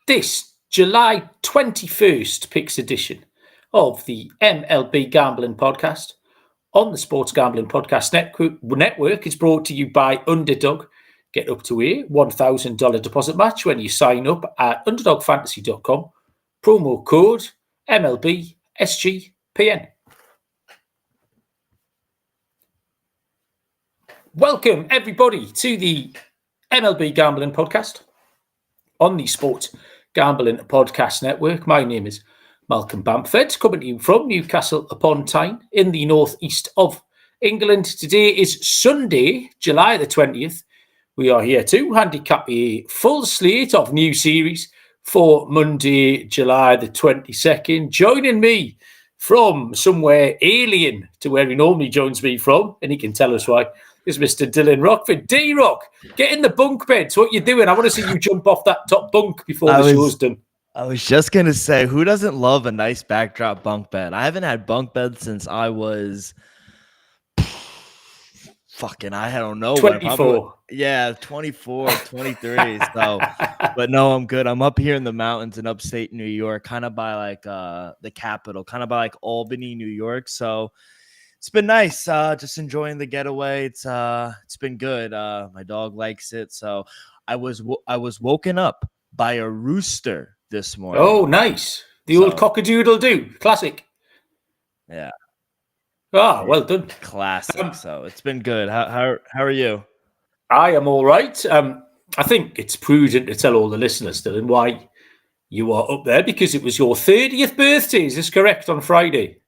This July 21st picks edition of the MLB Gambling Podcast on the Sports Gambling Podcast Network is brought to you by Underdog. Get up to a $1,000 deposit match when you sign up at underdogfantasy.com. Promo code MLB SGPN. Welcome, everybody, to the MLB Gambling Podcast on the Sports Gambling Podcast Network. My name is Malcolm Bamford, coming to you from Newcastle upon Tyne in the northeast of England. Today is Sunday, July the 20th. We are here to handicap a full slate of new series for Monday, July the 22nd. Joining me from somewhere alien to where he normally joins me from, and he can tell us why, is Mr. Dylan Rockford. D-Rock, get in the bunk bed. So what you doing? I want to see you jump off that top bunk before the show's done. I was just going to say, who doesn't love a nice backdrop bunk bed? I haven't had bunk beds since I was I don't know. 24. 24, 23. So, but no, I'm good. I'm up here in the mountains in upstate New York, kind of by like the capital, kind of by like Albany, New York. So it's been nice. Just enjoying the getaway. It's been good. My dog likes it. So I was woken up by a rooster this morning. Oh, nice. The old cock-a-doodle-doo. Classic. Yeah. Ah, well done. Classic. So it's been good. How are you? I am all right. I think it's prudent to tell all the listeners, Dylan, why you are up there, because it was your 30th birthday. Is this correct? On Friday?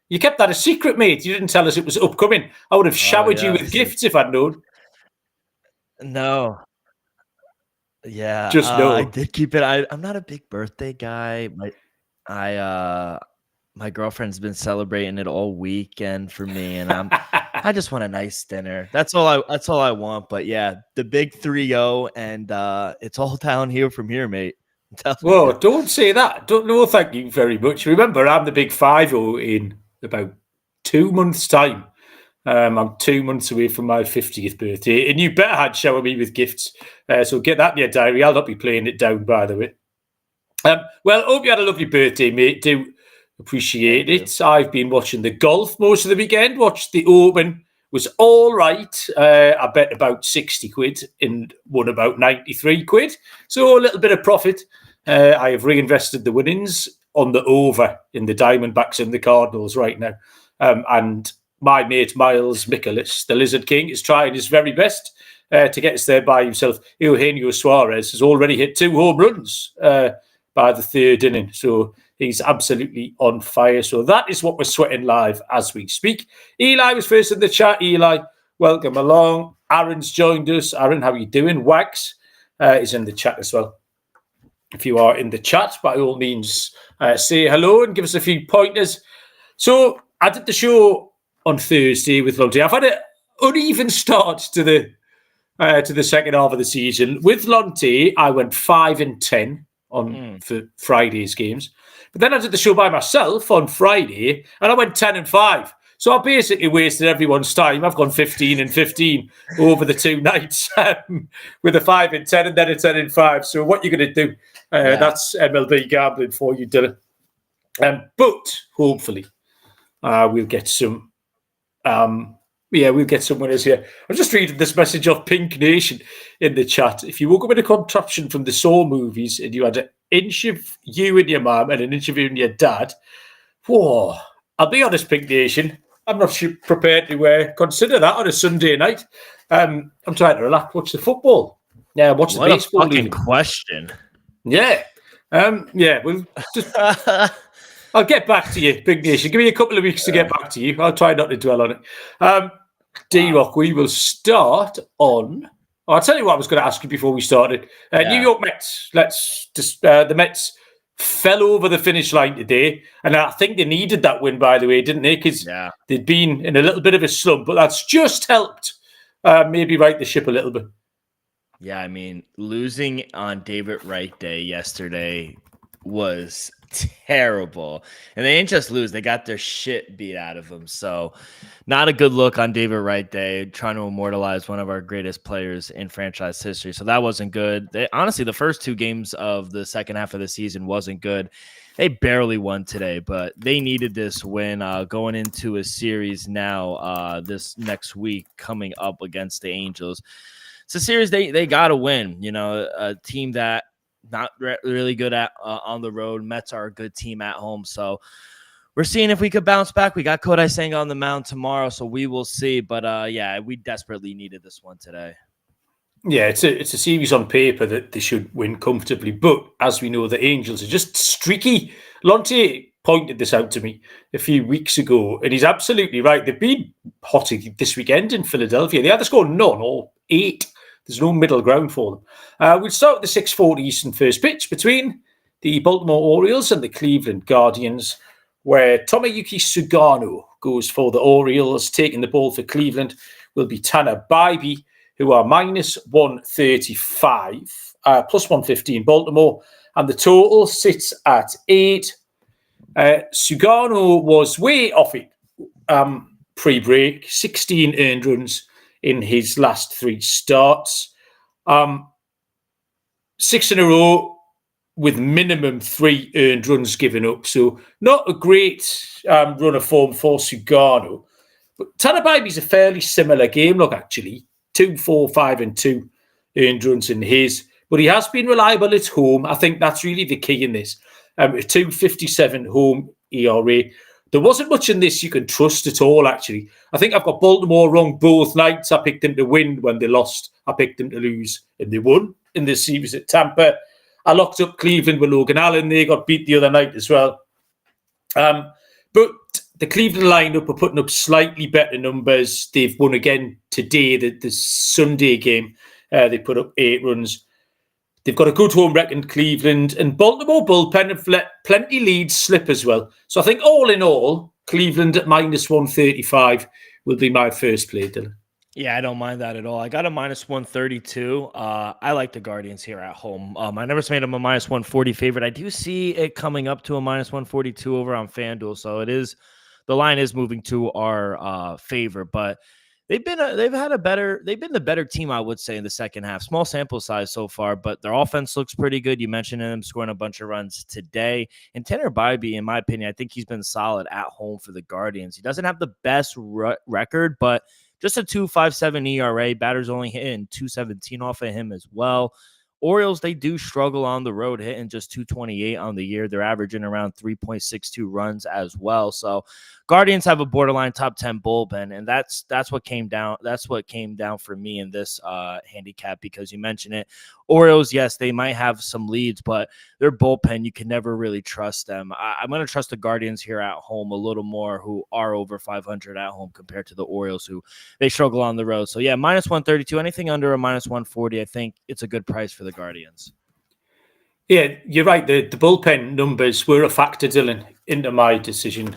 You kept that a secret, mate. You didn't tell us it was upcoming. I would have showered you with gifts if I'd known. No. Yeah. Just no. I did keep it. I'm not a big birthday guy. My girlfriend's been celebrating it all weekend for me, and I just want a nice dinner. That's all I want. But yeah, the big 3-0, and it's all down here from here, mate. Whoa, don't say that. No, thank you very much. Remember, I'm the big 5-0 in about 2 months' time. I'm 2 months away from my 50th birthday, and you better had shower me with gifts. So get that in your diary. I'll not be playing it down, by the way. Well, hope you had a lovely birthday, mate. Do appreciate it. I've been watching the golf most of the weekend. Watched the Open. Was all right. I bet about 60 quid and won about 93 quid. So a little bit of profit. I have reinvested the winnings on the over in the Diamondbacks and the Cardinals right now. And my mate Miles Mikolas, the Lizard King, is trying his very best to get us there by himself. Eugenio Suarez has already hit 2 home runs by the third inning. So he's absolutely on fire. So that is what we're sweating live as we speak. Eli was first in the chat. Eli, welcome along. Aaron's joined us. Aaron, how are you doing? Wax is in the chat as well. If you are in the chat, by all means, say hello and give us a few pointers. So I did the show on Thursday with Lonte. I've had an uneven start to the second half of the season. With Lonte, I went 5-10 for Friday's games. But then I did the show by myself on Friday, and I went 10-5. So I basically wasted everyone's time. I've gone 15-15 over the 2 nights with a 5-10 and then a 10-5. So what you're going to do? That's MLB gambling for you, Dylan. But hopefully we'll get some. We'll get some winners here. I'm just reading this message of Pink Nation in the chat. If you woke up in a contraption from the Saw movies and you had an inch of you and your mum and an inch of you and your dad, whoa, I'll be honest, Pink Nation, I'm not prepared to consider that on a Sunday night. I'm trying to relax, watch the football. Yeah, watch the baseball. What a fucking question. Yeah. We'll just... I'll get back to you, Big Nation. Give me a couple of weeks to get back to you. I'll try not to dwell on it. D-Rock, we will start on... I'll tell you what I was going to ask you before we started. New York Mets. The Mets fell over the finish line today, and I think they needed that win, by the way, didn't they? Because they'd been in a little bit of a slump, but that's just helped maybe right the ship a little bit. Yeah, I mean, losing on David Wright Day yesterday was terrible. And they didn't just lose, they got their shit beat out of them. So not a good look on David Wright Day, trying to immortalize one of our greatest players in franchise history. So that wasn't good. Honestly, the first 2 games of the second half of the season wasn't good. They barely won today, but they needed this win going into a series now this next week coming up against the Angels. It's a series they got to win. You know, a team that not really good at on the road. Mets are a good team at home. So we're seeing if we could bounce back. We got Kodai Senga on the mound tomorrow, so we will see. But yeah, we desperately needed this one today. Yeah, it's a series on paper that they should win comfortably. But as we know, the Angels are just streaky. Lonte pointed this out to me a few weeks ago, and he's absolutely right. They've been hot this weekend in Philadelphia. They either score none or 8. There's no middle ground for them. We'll start with the 6:40 Eastern first pitch between the Baltimore Orioles and the Cleveland Guardians, where Tomoyuki Sugano goes for the Orioles. Taking the ball for Cleveland will be Tanner Bybee, who are minus 135, plus 115 Baltimore, and the total sits at 8. Sugano was way off it pre-break, 16 earned runs in his last 3 starts. 6 in a row with minimum 3 earned runs given up. So not a great run of form for Sugano. But Tanner Bybee's a fairly similar game look, actually. 2, 4, 5, and 2 earned runs in his. But he has been reliable at home. I think that's really the key in this. A 2.57 home ERA. There wasn't much in this you can trust at all, actually. I think I've got Baltimore wrong both nights. I picked them to win when they lost. I picked them to lose, and they won in the series at Tampa. I locked up Cleveland with Logan Allen. They got beat the other night as well. But the Cleveland lineup are putting up slightly better numbers. They've won again today, the Sunday game. They put up 8 runs. They've got a good home record in Cleveland, and Baltimore bullpen have let plenty leads slip as well. So I think all in all, Cleveland at minus 135 will be my first play, Dylan. Yeah, I don't mind that at all. I got a minus 132. I like the Guardians here at home. I never made them a minus 140 favorite. I do see it coming up to a minus 142 over on FanDuel. So the line is moving to our favor, but they've been the better team, I would say, in the second half. Small sample size so far, but their offense looks pretty good. You mentioned them scoring a bunch of runs today. And Tanner Bybee, in my opinion, I think he's been solid at home for the Guardians. He doesn't have the best record, but just a 2.57 ERA. Batters only hitting 217 off of him as well. Orioles, they do struggle on the road, hitting just 228 on the year. They're averaging around 3.62 runs as well. So Guardians have a borderline top 10 bullpen, and that's what came down. That's what came down for me in this handicap, because you mentioned it. Orioles, yes, they might have some leads, but their bullpen, you can never really trust them. I'm going to trust the Guardians here at home a little more, who are over 500 at home compared to the Orioles, who they struggle on the road. So yeah, minus 132, anything under a minus 140, I think it's a good price for the Guardians. Yeah, you're right. The bullpen numbers were a factor, Dylan, into my decision.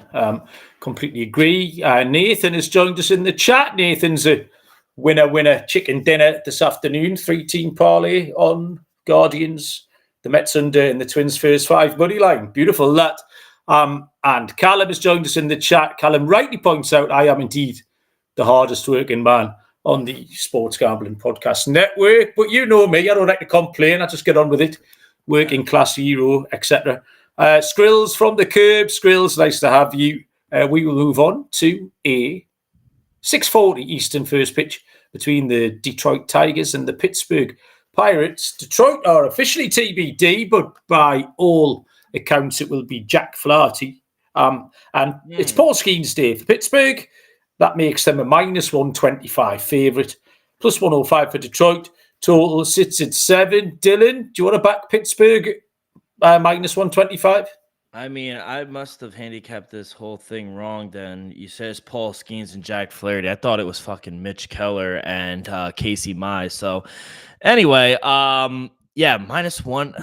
Completely agree. Nathan has joined us in the chat. Nathan's a winner chicken dinner this afternoon. 3-team parlay on Guardians, the Mets under, and the Twins first 5 money line. Beautiful that. And Callum has joined us in the chat. Callum rightly points out I am indeed the hardest working man on the Sports Gambling Podcast Network. But you know me, I don't like to complain. I just get on with it. Working class hero, etc. Skrills from the curb. Skrills, nice to have you. We will move on to a 6:40 Eastern first pitch between the Detroit Tigers and the Pittsburgh Pirates. Detroit are officially TBD, but by all accounts, it will be Jack Flaherty. And it's Paul Skeens Day for Pittsburgh. That makes them a minus 125 favourite, plus 105 for Detroit. Total sits at 7. Dylan, do you want to back Pittsburgh minus 125? I mean, I must have handicapped this whole thing wrong then. You said it's Paul Skeens and Jack Flaherty. I thought it was fucking Mitch Keller and Casey Mize. So anyway, yeah, minus 1.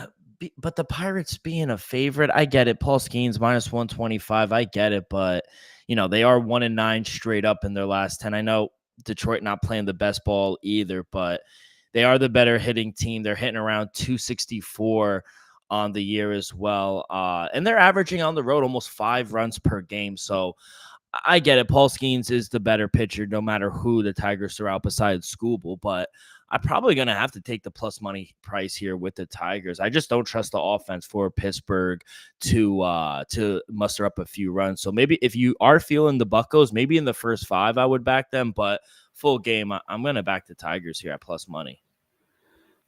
But the Pirates being a favorite, I get it. Paul Skeens minus 125, I get it. But, you know, they are 1-9 straight up in their last 10. I know Detroit not playing the best ball either, but they are the better hitting team. They're hitting around 264 on the year as well. And they're averaging on the road almost 5 runs per game. So I get it. Paul Skeens is the better pitcher, no matter who the Tigers throw out besides Skubal. But I'm probably going to have to take the plus money price here with the Tigers. I just don't trust the offense for Pittsburgh to muster up a few runs. So maybe if you are feeling the Buccos, maybe in the first 5, I would back them. But full game, I'm going to back the Tigers here at plus money.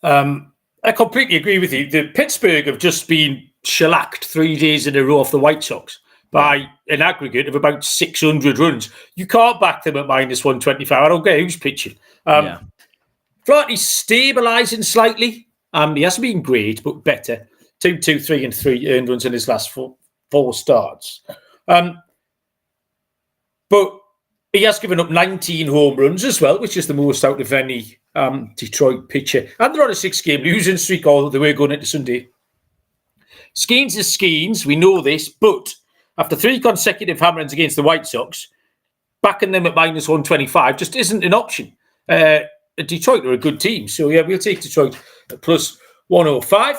I completely agree with you. The Pittsburgh have just been shellacked 3 days in a row off the White Sox by an aggregate of about 600 runs. You can't back them at minus 125. I don't care who's pitching. Flaherty's stabilising slightly. He hasn't been great, but better. 2, 2, 3, and 3 earned runs in his last four starts. But he has given up 19 home runs as well, which is the most out of any Detroit pitcher. And they're on a 6-game losing streak, although they were going into Sunday. Skeens is Skeens, we know this, but after 3 consecutive hammerings against the White Sox, backing them at minus 125 just isn't an option. Detroit are a good team, so yeah, we'll take Detroit at plus 105.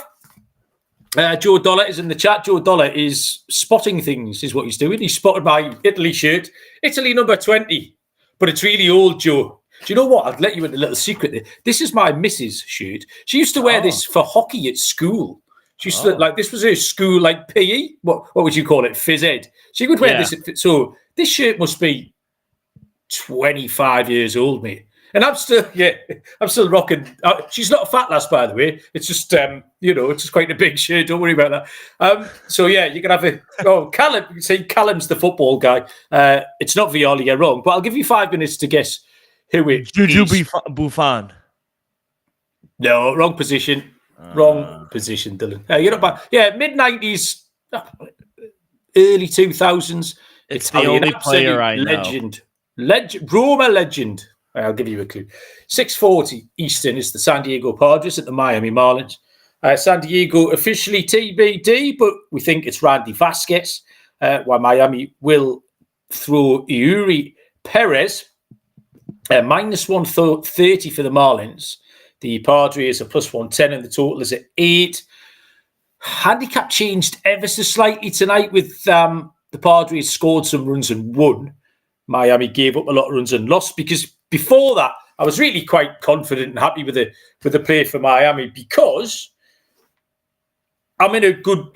Joe Dollar is in the chat. Joe Dollar is spotting things, is what he's doing. He spotted my Italy shirt, Italy number 20, but it's really old, Joe. Do you know what? I'd let you in a little secret there. This is my missus' shirt. She used to wear this for hockey at school. She used to look like this was her school, like PE. What would you call it? Phys ed. She would wear this. So this shirt must be 25 years old, mate. And I'm still rocking. She's not a fat lass, by the way. It's just, it's just quite a big shirt. Don't worry about that. So yeah, you can have it. Oh, Callum, you can say Callum's the football guy. It's not Violi, you're wrong. But I'll give you 5 minutes to guess who it Juju is. Buffon. No, wrong position. Wrong position, Dylan. You're not bad. Yeah, mid-90s, early 2000s. It's the only player I know. Roma legend. I'll give you a clue. 6:40 Eastern is the San Diego Padres at the Miami Marlins. San Diego officially TBD, but we think it's Randy Vasquez, while Miami will throw Yuri Perez. Minus 130 for the Marlins. The Padres are plus 110 and the total is at 8. Handicap changed ever so slightly tonight with the Padres scored some runs and won. Miami gave up a lot of runs and lost, because before that, I was really quite confident and happy with the play for Miami, because I'm in a good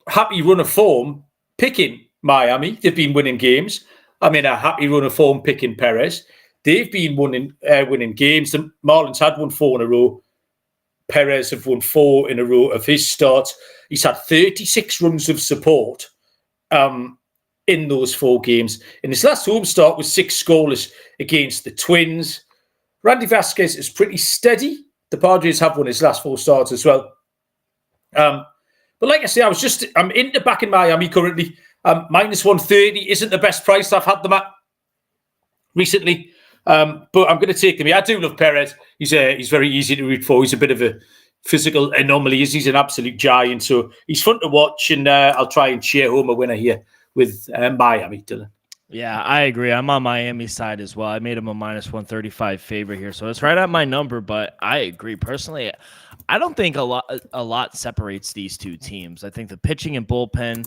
happy run of form picking Miami. They've been winning games. I'm in a happy run of form picking Perez. They've been winning games. The Marlins had won 4 in a row. Perez have won 4 in a row of his starts. He's had 36 runs of support in those 4 games. In his last home start was 6 scoreless against the Twins. Randy Vasquez is pretty steady. The Padres have won his last 4 starts as well. But like I say, I'm into backing Miami currently. Minus 130 isn't the best price I've had them at recently. But I'm going to take them. I do love Perez. He's very easy to root for. He's a bit of a physical anomaly. He's an absolute giant. So he's fun to watch, and I'll try and cheer home a winner here with Miami, Dylan. Yeah, I agree. I'm on Miami's side as well. I made him a minus 135 favorite here, so it's right at my number. But I agree personally. I don't think a lot separates these two teams. I think the pitching and bullpen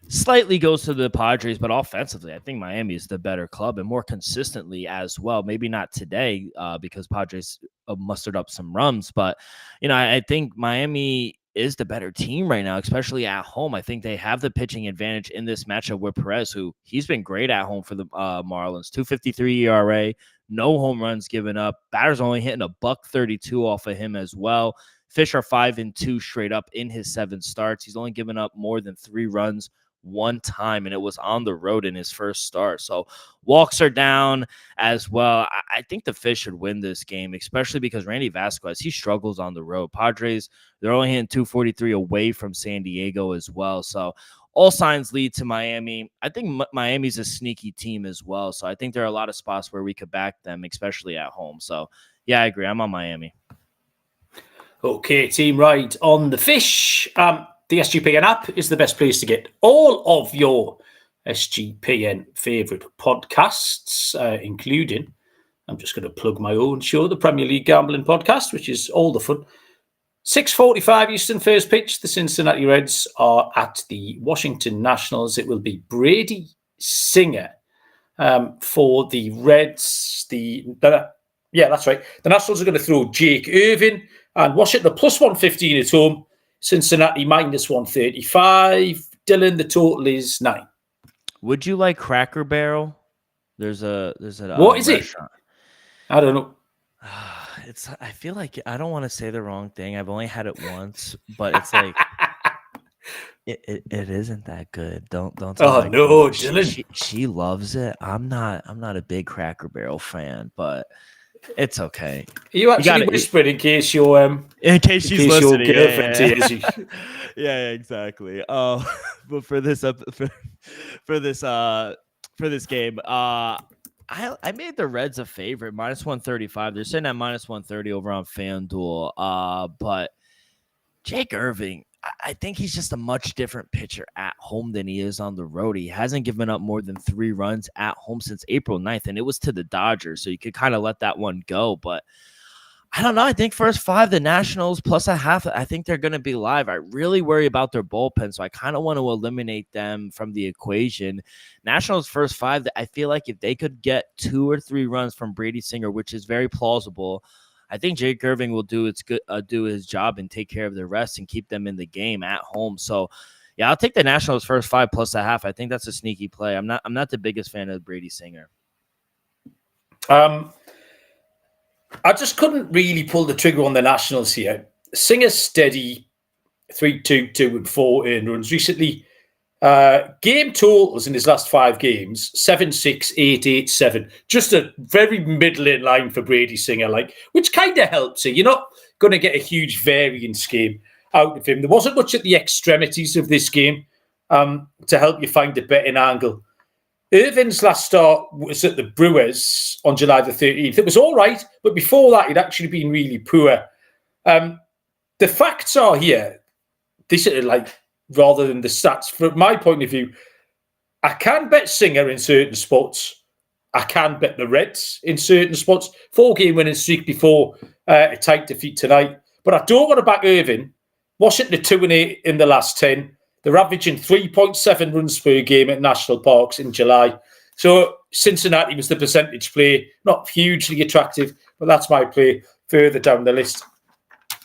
slightly goes to the Padres, but offensively, I think Miami is the better club and more consistently as well. Maybe not today because Padres mustered up some runs, but I think Miami is the better team right now, especially at home. I think they have the pitching advantage in this matchup with Perez, who he's been great at home for the Marlins. 2.53 ERA, no home runs given up. Batters only hitting a $132 off of him as well. Fish are 5-2 straight up in his 7 starts. He's only given up more than 3 runs 1 time, and it was on the road in his first start. So walks are down as well. I think the Fish should win this game, especially because Randy Vasquez, he struggles on the road. Padres, they're only hitting 243 away from San Diego as well. So all signs lead to Miami. I think Miami's a sneaky team as well. So I think there are a lot of spots where we could back them, especially at home. So yeah, I agree. I'm on Miami. Okay, team right on the Fish. The SGPN app is the best place to get all of your SGPN favourite podcasts, including, I'm just going to plug my own show, the Premier League Gambling Podcast, which is all the fun. 6:45 Eastern first pitch. The Cincinnati Reds are at the Washington Nationals. It will be Brady Singer for the Reds. Yeah, that's right. The Nationals are going to throw Jake Irvin, and Washington plus 115 at home. Cincinnati minus 135. Dylan, the total is 9. Would you like Cracker Barrel? There's a what is restaurant. It? I don't know. I feel like I don't want to say the wrong thing. I've only had it once, but it's like it isn't that good. Don't tell Oh no, Dylan. She loves it. I'm not a big Cracker Barrel fan, but it's okay. You actually whispered in case your in case she's listening. Your girlfriend hears you. Yeah, exactly. But for this game, I made the Reds a favorite, minus 135. They're sitting at minus 130 over on FanDuel. But Jake Irving, I think he's just a much different pitcher at home than he is on the road. He hasn't given up more than 3 runs at home since April 9th, and it was to the Dodgers, so you could kind of let that one go. But I don't know. I think first 5, the Nationals plus a half, I think they're going to be live. I really worry about their bullpen, so I kind of want to eliminate them from the equation. Nationals first 5, I feel like if they could get 2 or 3 runs from Brady Singer, which is very plausible, I think Jake Irving will do his job and take care of the rest and keep them in the game at home. So, yeah, I'll take the Nationals first 5 plus a half. I think that's a sneaky play. I'm not the biggest fan of Brady Singer. I just couldn't really pull the trigger on the Nationals here. Singer's steady, 3.22 and 4 earned runs recently. Game totals in his last 5 games, 7-6, 8-8, 7. Just a very middling line for Brady Singer, which kind of helps you. You're not going to get a huge variance game out of him. There wasn't much at the extremities of this game to help you find a betting angle. Irvin's last start was at the Brewers on July the 13th. It was all right, but before that, he'd actually been really poor. The facts are here. This is rather than the stats. From my point of view, I can bet Singer in certain spots. I can bet the Reds in certain spots. 4-game winning streak before a tight defeat tonight. But I don't want to back Irvin. Washington are 2-8 in the last 10. They're averaging 3.7 runs per game at national parks in July. So Cincinnati was the percentage play. Not hugely attractive, but that's my play further down the list.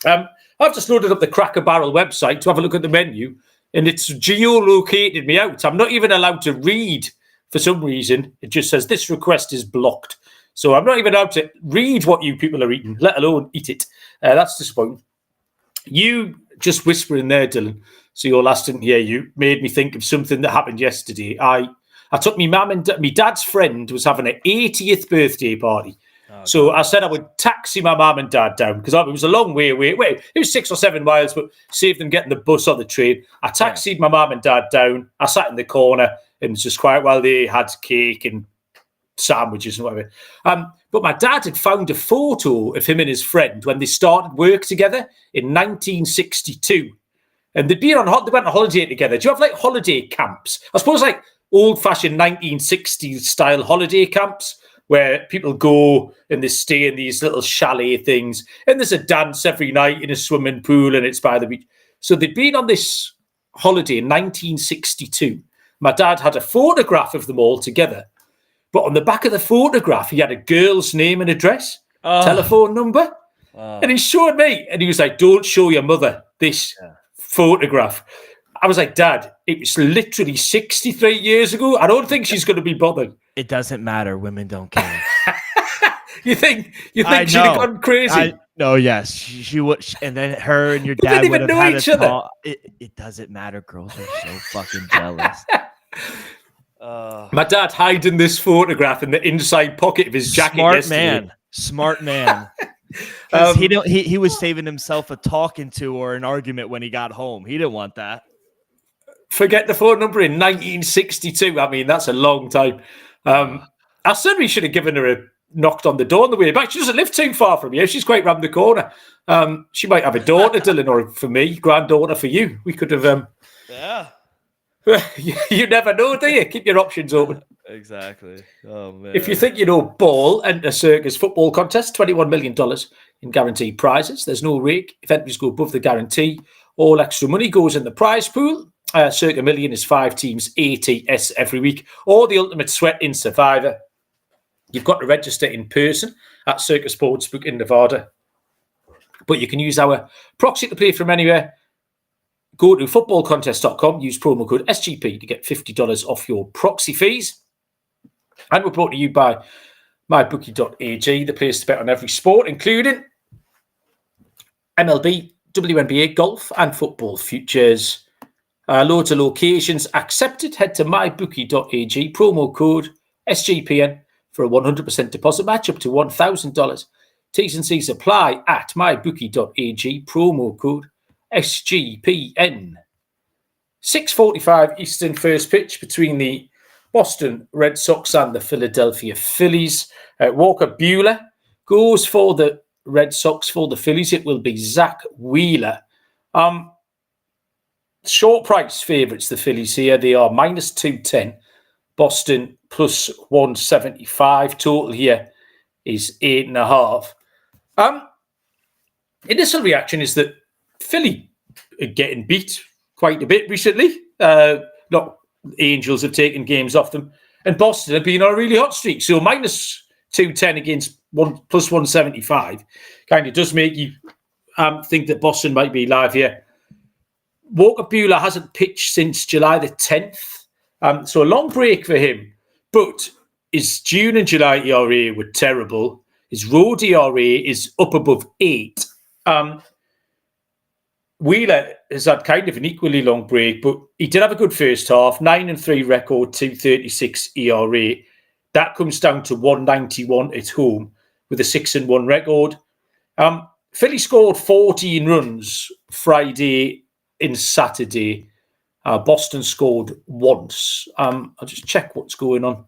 I've just loaded up the Cracker Barrel website to have a look at the menu, and it's geolocated me out. I'm not even allowed to read for some reason. It just says this request is blocked. So I'm not even allowed to read what you people are eating, let alone eat it. That's disappointing. You just whispering there, Dylan, so your last didn't hear you, made me think of something that happened yesterday. I took my mum and my dad's friend was having an 80th birthday party. So I said I would taxi my mum and dad down because it was a long way away. Wait, it was 6 or 7 miles, but saved them getting the bus or the train. I taxied my mum and dad down. I sat in the corner and was just quiet while they had cake and sandwiches and whatever. But my dad had found a photo of him and his friend when they started work together in 1962. And they went on holiday together. Do you have holiday camps? I suppose old-fashioned 1960s style holiday camps where people go and they stay in these little chalet things. And there's a dance every night in a swimming pool and it's by the beach. So they'd been on this holiday in 1962. My dad had a photograph of them all together. But on the back of the photograph, he had a girl's name and address, telephone number. And he showed me. And he was like, don't show your mother this photograph. I was like, Dad, it was literally 63 years ago. I don't think she's going to be bothered. It doesn't matter. Women don't care. You think she'd have gone crazy? No, yes. She would. And then her and your dad would have had each other. It doesn't matter. Girls are so fucking jealous. My dad hiding this photograph in the inside pocket of his jacket. Smart man. He was saving himself a talking to or an argument when he got home. He didn't want that. Forget the phone number in 1962. I mean, that's a long time. I certainly should have given her knocked on the door on the way back. She doesn't live too far from here. She's quite round the corner. She might have a daughter, Dylan, or for me, granddaughter for you. We could have. You never know, do you? Keep your options open. Exactly. Oh man! If you think you know ball, enter Circus football contest, $21 million. in guaranteed prizes. There's no rake. If entries go above the guarantee, all extra money goes in the prize pool. Circa Million is 5 teams ATS every week, or the Ultimate Sweat in Survivor. You've got to register in person at Circa Sportsbook in Nevada. But you can use our proxy to play from anywhere. Go to footballcontest.com, use promo code SGP to get $50 off your proxy fees. And we're brought to you by mybookie.ag, the place to bet on every sport, including MLB, WNBA, golf, and football futures. Loads of locations accepted. Head to mybookie.ag, promo code SGPN for a 100% deposit match up to $1,000. T's and C's apply at mybookie.ag, promo code SGPN. 6:45 Eastern, first pitch between the Boston Red Sox and the Philadelphia Phillies. Walker Buehler goes for the Red Sox. For the Phillies, it will be Zach Wheeler. Short price favourites, the Phillies here. They are minus 210. Boston plus 175. Total here is 8.5. Initial reaction is that Philly are getting beat quite a bit recently. Not Angels have taken games off them, and Boston have been on a really hot streak. So minus 210 against plus 175 kind of does make you think that Boston might be live here. Walker Buehler hasn't pitched since July the 10th, so a long break for him. But his June and July ERA were terrible. His road ERA is up above 8. Wheeler has had kind of an equally long break, but he did have a good first half. 9-3 record, 2.36 ERA. That comes down to 191 at home with a 6-1 record. Philly scored 14 runs Friday and Saturday. Boston scored once. I'll just check what's going on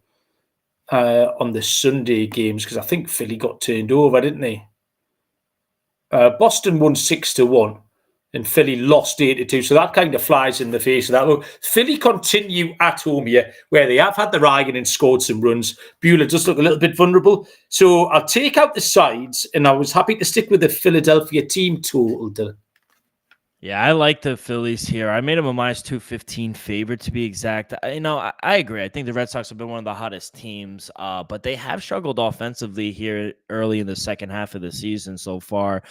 the Sunday games, because I think Philly got turned over, didn't they? Boston won 6-1 and Philly lost 8-2. So that kind of flies in the face of that. Look, Philly continue at home here, where they have had the Reichel and scored some runs. Buehler does look a little bit vulnerable. So I'll take out the sides, and I was happy to stick with the Philadelphia team total, Dylan. Yeah, I like the Phillies here. I made them a minus 215 favorite, to be exact. I agree. I think the Red Sox have been one of the hottest teams, but they have struggled offensively here early in the second half of the season so far.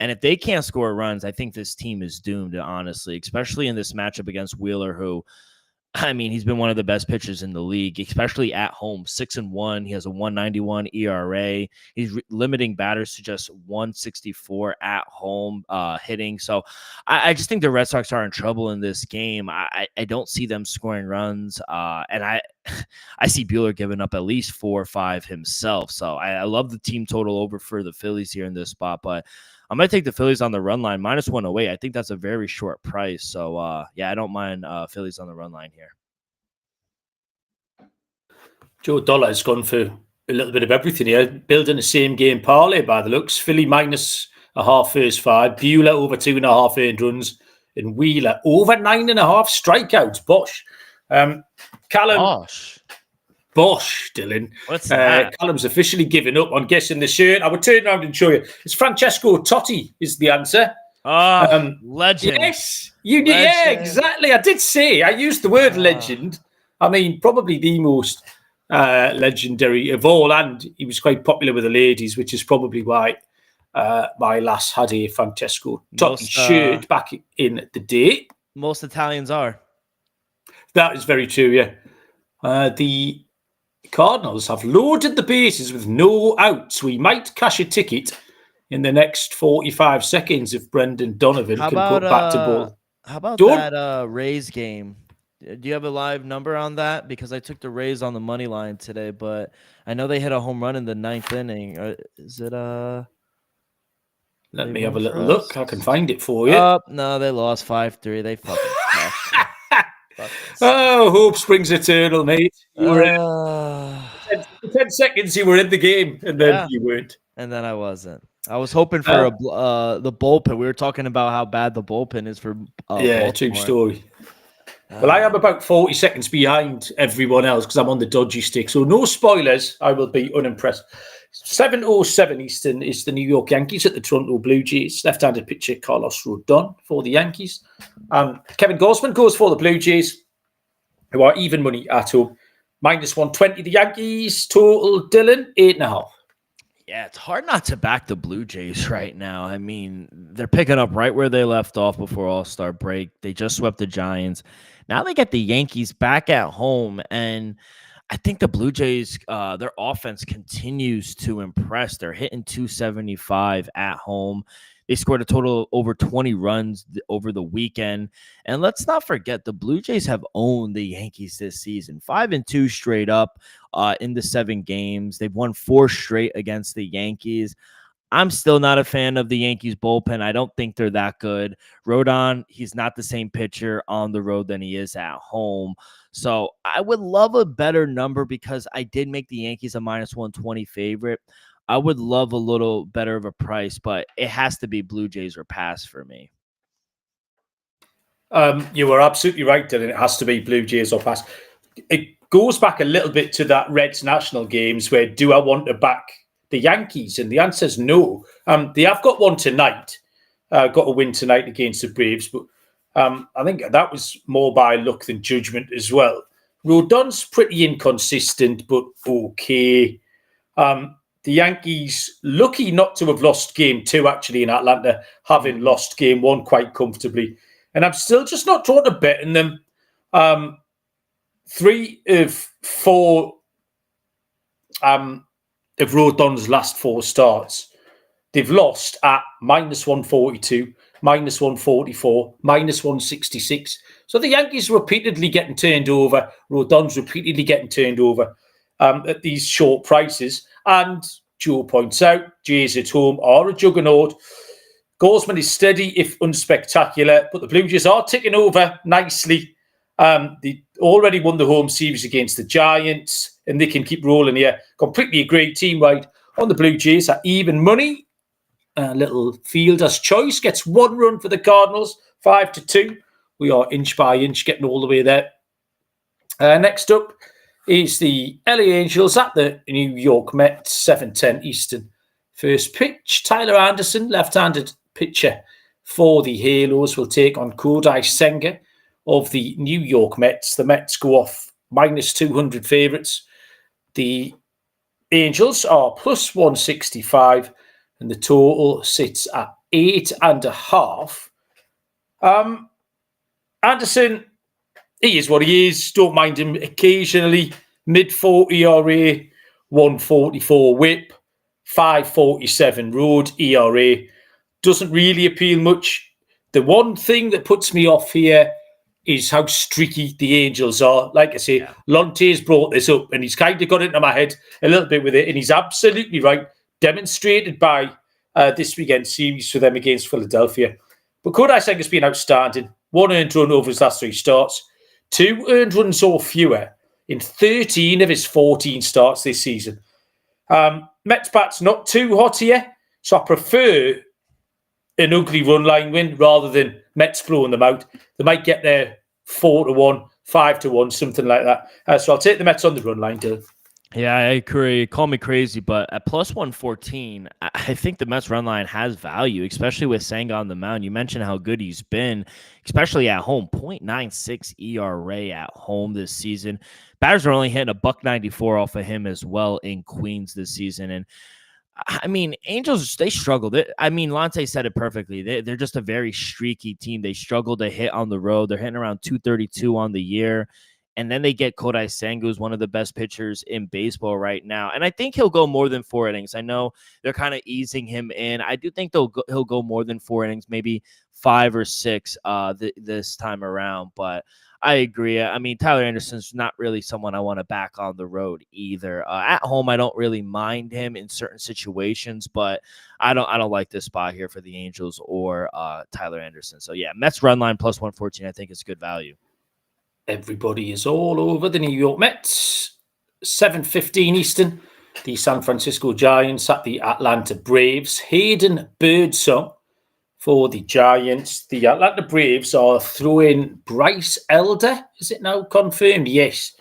And if they can't score runs, I think this team is doomed, honestly, especially in this matchup against Wheeler, who, I mean, he's been one of the best pitchers in the league, especially at home. 6-1. He has a 191 ERA. He's limiting batters to just 164 at home hitting. So I just think the Red Sox are in trouble in this game. I don't see them scoring runs. And I see Buehler giving up at least 4 or 5 himself. So I love the team total over for the Phillies here in this spot. But I'm going to take the Phillies on the run line, minus 108. I think that's a very short price. So, yeah, I don't mind Phillies on the run line here. Joe Dollar has gone for a little bit of everything here. Building a same game parlay by the looks. Philly minus a half first 5. Buehler over 2.5 earned runs. And Wheeler over 9.5 strikeouts. Bosh. Callum. Bosh, Dylan. What's that? Callum's officially given up on guessing the shirt. I would turn around and show you. It's Francesco Totti is the answer. Legend. Yes. Yeah, exactly. I did say, I used the word legend. I mean, probably the most legendary of all. And he was quite popular with the ladies, which is probably why my lass had a Francesco Totti shirt back in the day. Most Italians are. That is very true, yeah. The Cardinals have loaded the bases with no outs. We might cash a ticket in the next 45 seconds if Brendan Donovan can put back to ball. How about that Rays game? Do you have a live number on that? Because I took the Rays on the money line today, but I know they hit a home run in the 9th inning. Is it Let me have a little look. I can find it for you. No, they lost 5-3. They fucking Oh, hope springs eternal, mate. You were 10 seconds you were in the game, and then you weren't. And then I wasn't. I was hoping for the bullpen. We were talking about how bad the bullpen is for Baltimore. True story. Well, I am about 40 seconds behind everyone else because I'm on the dodgy stick. So no spoilers. I will be unimpressed. 7:07 Eastern is the New York Yankees at the Toronto Blue Jays. Left-handed pitcher Carlos Rodon for the Yankees. Kevin Gausman goes for the Blue Jays, who are even money at home. -120 the Yankees. Total, Dylan, 8.5. Yeah, it's hard not to back the Blue Jays right now. I mean, they're picking up right where they left off before All-Star break. They just swept the Giants. Now they get the Yankees back at home, and I think the Blue Jays, their offense continues to impress. They're hitting 275 at home. They scored a total of over 20 runs over the weekend. And let's not forget, the Blue Jays have owned the Yankees this season. 5-2 straight up in the 7 games. They've won 4 straight against the Yankees. I'm still not a fan of the Yankees bullpen. I don't think they're that good. Rodon, he's not the same pitcher on the road than he is at home. So I would love a better number because I did make the Yankees a -120 favorite. I would love a little better of a price, but it has to be Blue Jays or pass for me. You were absolutely right, Dylan. It has to be Blue Jays or pass. It goes back a little bit to that Reds national games where do I want to back the Yankees? And the answer is no. They have got one tonight. Got a win tonight against the Braves, but I think that was more by luck than judgment as well. Rodon's pretty inconsistent, but okay. The Yankees, lucky not to have lost game 2 actually in Atlanta, having lost game 1 quite comfortably. And I'm still just not drawn to betting them. 3 of 4 of Rodon's last 4 starts, they've lost at -142, -144, -166. So the Yankees are repeatedly getting turned over. Rodon's repeatedly getting turned over at these short prices. And Joe points out, Jays at home are a juggernaut. Gausman is steady, if unspectacular, but the Blue Jays are ticking over nicely. They already won the home series against the Giants, and they can keep rolling here. Completely agree, team-wide on the Blue Jays at even money. Little fielder's choice gets 1 run for the Cardinals, 5-2. We are inch by inch getting all the way there. Next up is the LA Angels at the New York Mets, 7:10 Eastern. First pitch, Tyler Anderson, left-handed pitcher for the Halos, will take on Kodai Senga of the New York Mets. The Mets go off -200 favourites. The Angels are +165, and the total sits at 8.5. Anderson, he is what he is. Don't mind him occasionally. Mid-4 ERA, 144 whip, 547 road ERA. Doesn't really appeal much. The one thing that puts me off here is how streaky the Angels are. Like I say, Lonte's brought this up, and he's kind of got into my head a little bit with it, and he's absolutely right. Demonstrated by this weekend series for them against Philadelphia. But Kodai Senga's been outstanding. 1 earned run over his last 3 starts. 2 earned runs or fewer in 13 of his 14 starts this season. Mets bat's not too hot here, so I prefer an ugly run line win rather than Mets blowing them out. They might get there 4-1, 5-1, something like that. So I'll take the Mets on the run line, Dylan. Yeah, I agree. Call me crazy, but at +114, I think the Mets run line has value, especially with Senga on the mound. You mentioned how good he's been, especially at home. 0.96 ERA at home this season. Batters are only hitting a $194 off of him as well in Queens this season. And I mean, Angels, they struggled. I mean, Lonte said it perfectly. They're just a very streaky team. They struggle to hit on the road. They're hitting around 232 on the year. And then they get Kodai Senga, who's one of the best pitchers in baseball right now. And I think he'll go more than 4 innings. I know they're kind of easing him in. I do think he'll go more than 4 innings, maybe 5 or 6 this time around. But I agree. I mean, Tyler Anderson's not really someone I want to back on the road either. At home, I don't really mind him in certain situations, but I don't like this spot here for the Angels or Tyler Anderson. So yeah, Mets run line +114, I think is good value. Everybody is all over the New York Mets. 7:15 Eastern. The San Francisco Giants at the Atlanta Braves. Hayden Birdsong for the Giants. The Atlanta Braves are throwing Bryce Elder. Is it now confirmed? Yes.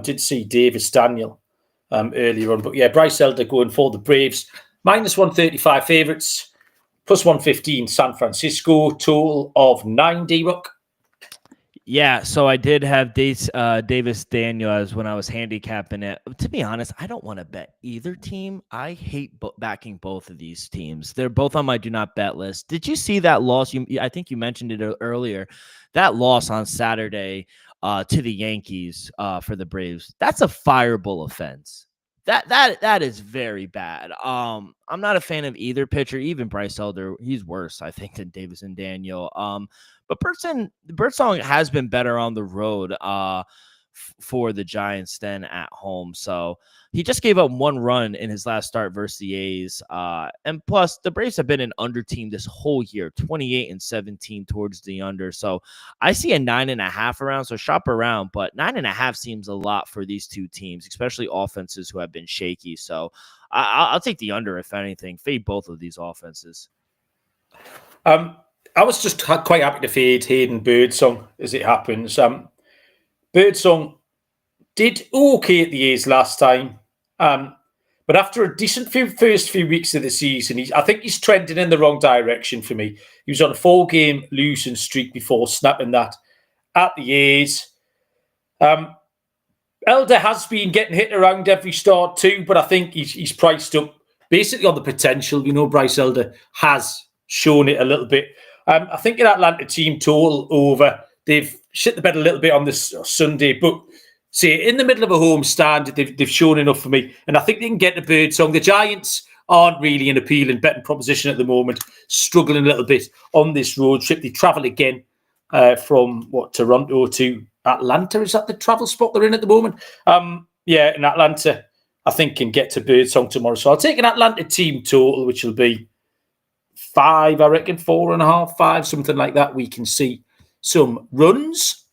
Did see Davis Daniel earlier on. But yeah, Bryce Elder going for the Braves. Minus 135 favourites, plus 115 San Francisco, total of 9, D-Rock. Yeah, so I did have Davis Daniels when I was handicapping it. To be honest, I don't want to bet either team. I hate backing both of these teams. They're both on my do not bet list. Did you see that loss? I think you mentioned it earlier. That loss on Saturday to the Yankees for the Braves. That's a fireable offense. That is very bad. I'm not a fan of either pitcher, even Bryce Elder. He's worse, I think, than Davis and Daniel. But Birdsong has been better on the road for the Giants than at home. So he just gave up 1 run in his last start versus the A's. And plus, the Braves have been an under team this whole year, 28-17 towards the under. So I see a 9.5 around. So shop around, but 9.5 seems a lot for these two teams, especially offenses who have been shaky. So I'll take the under if anything. Fade both of these offenses. I was just quite happy to fade Hayden Birdsong as it happens. Birdsong did okay at the A's last time, but after a decent first few weeks of the season, I think he's trending in the wrong direction for me. He was on a 4-game losing streak before snapping that at the A's. Elder has been getting hit around every start too, but I think he's priced up basically on the potential. You know, Bryce Elder has shown it a little bit. I think an Atlanta team total over. They've shit the bed a little bit on this Sunday, but say in the middle of a home stand, they've shown enough for me. And I think they can get the Birdsong. The Giants aren't really an appealing betting proposition at the moment, struggling a little bit on this road trip. They travel again from Toronto to Atlanta. Is that the travel spot they're in at the moment? Yeah, in Atlanta, I think can get to Birdsong tomorrow. So I'll take an Atlanta team total, which will be 5, I reckon, 4.5, 5, something like that. We can see some runs.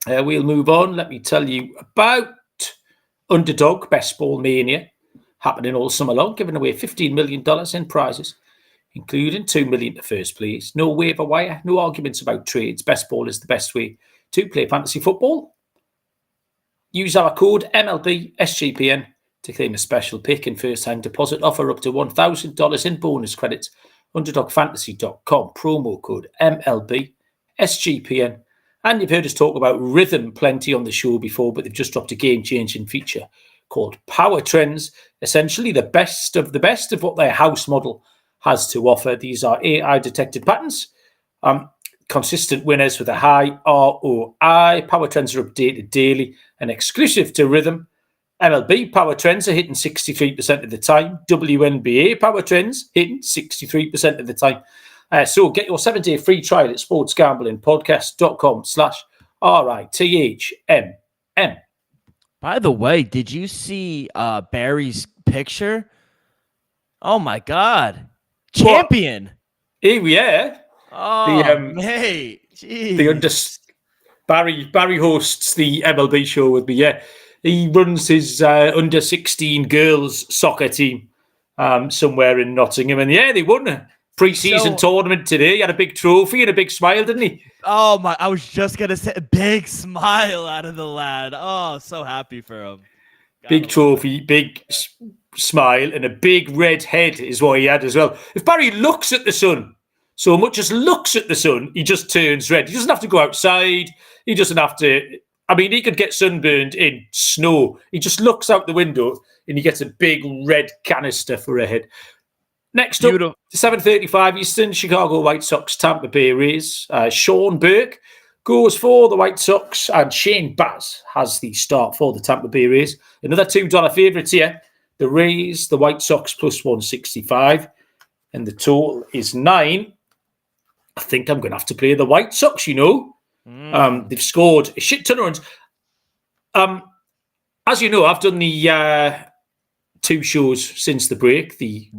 We'll move on. Let me tell you about Underdog Best Ball Mania happening all summer long, giving away $15 million in prizes, including $2 million to first place. No waiver wire, no arguments about trades. Best Ball is the best way to play fantasy football. Use our code MLB SGPN to claim a special pick and first-time deposit offer up to $1,000 in bonus credits. UnderdogFantasy.com, promo code MLB SGPN. And you've heard us talk about rhythm plenty on the show before, but they've just dropped a game-changing feature called Power Trends, essentially the best of what their house model has to offer. These are AI-detected patterns, consistent winners with a high ROI. Power Trends are updated daily and exclusive to Rhythm. MLB Power Trends are hitting 63% of the time. WNBA Power Trends hitting 63% of the time. So get your 7-day free trial at sportsgamblingpodcast.com/RITHMM. By the way, did you see Barry's picture? Oh my God. Champion. Here we are. Oh, mate. Barry hosts the MLB show with me. Yeah. He runs his under 16 girls soccer team somewhere in Nottingham. And yeah, they won a pre-season tournament today. He had a big trophy and a big smile, didn't he? Oh, my. I was just going to say a big smile out of the lad. Oh, so happy for him. Big trophy, big smile, and a big red head is what he had as well. If Barry looks at the sun, so much as looks at the sun, he just turns red. He doesn't have to go outside. He doesn't have to... I mean, he could get sunburned in snow. He just looks out the window and he gets a big red canister for a head. Next up, 7:35 Eastern, Chicago White Sox, Tampa Bay Rays. Sean Burke goes for the White Sox and Shane Baz has the start for the Tampa Bay Rays. Another $2 favourites here. The Rays, the White Sox plus 165 and the total is 9. I think I'm going to have to play the White Sox, you know. They've scored a shit ton of runs. As you know, I've done the 2 shows since the break. The